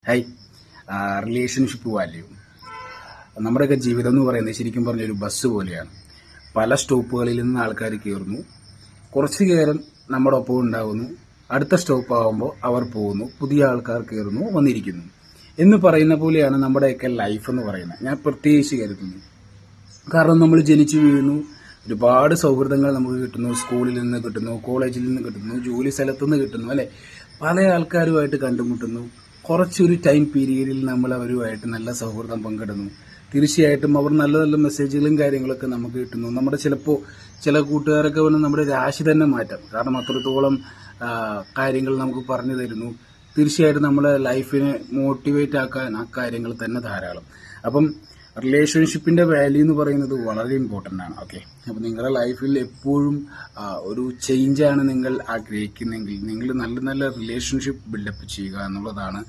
High relationship value നമ്മുടെയൊക്കെ ജീവിതം എന്ന് പറയുന്നത് ശരിക്കും പറഞ്ഞൊരു ബസ് പോലെയാണ്. പല സ്റ്റോപ്പുകളിൽ നിന്ന് ആൾക്കാർ കയറുന്നു, കുറച്ച് കയറും നമ്മുടെ ഒപ്പം ഉണ്ടാകുന്നു, അടുത്ത സ്റ്റോപ്പ് ആകുമ്പോൾ അവർ പോകുന്നു, പുതിയ ആൾക്കാർ കയറുന്നു, വന്നിരിക്കുന്നു എന്ന് പറയുന്ന പോലെയാണ് നമ്മുടെയൊക്കെ ലൈഫ് എന്ന് പറയുന്നത്. ഞാൻ പ്രത്യേകിച്ച് കരുതുന്നു. കാരണം നമ്മൾ ജനിച്ചു വീഴുന്നു, ഒരുപാട് സൗഹൃദങ്ങൾ നമുക്ക് കിട്ടുന്നു, സ്കൂളിൽ നിന്ന് കിട്ടുന്നു, കോളേജിൽ നിന്ന് കിട്ടുന്നു, ജോലി സ്ഥലത്തു നിന്ന് കിട്ടുന്നു, അല്ലെ? പല ആൾക്കാരുമായിട്ട് കണ്ടുമുട്ടുന്നു. കുറച്ചൊരു ടൈം പീരീഡിൽ നമ്മൾ അവരുമായിട്ട് നല്ല സൗഹൃദം പങ്കിടുന്നു. തീർച്ചയായിട്ടും അവർ നല്ല നല്ല മെസ്സേജുകളും കാര്യങ്ങളൊക്കെ നമുക്ക് കിട്ടുന്നു. നമ്മുടെ ചിലപ്പോൾ ചില കൂട്ടുകാരൊക്കെ വന്ന് നമ്മുടെ രാശി തന്നെ മാറ്റാം. കാരണം അത്രത്തോളം കാര്യങ്ങൾ നമുക്ക് പറഞ്ഞു തരുന്നു. തീർച്ചയായിട്ടും നമ്മുടെ ലൈഫിനെ മോട്ടിവേറ്റ് ആക്കാൻ ആ കാര്യങ്ങൾ തന്നെ ധാരാളം. അപ്പം റിലേഷൻഷിപ്പിന്റെ വാല്യൂ എന്ന് പറയുന്നത് വളരെ ഇമ്പോർട്ടൻ്റ് ആണ്. ഓക്കെ, അപ്പം നിങ്ങളുടെ ലൈഫിൽ എപ്പോഴും ഒരു ചേഞ്ചാണ് നിങ്ങൾ ആഗ്രഹിക്കുന്നെങ്കിൽ നിങ്ങൾ നല്ല നല്ല റിലേഷൻഷിപ്പ് ബിൽഡപ്പ് ചെയ്യുക എന്നുള്ളതാണ്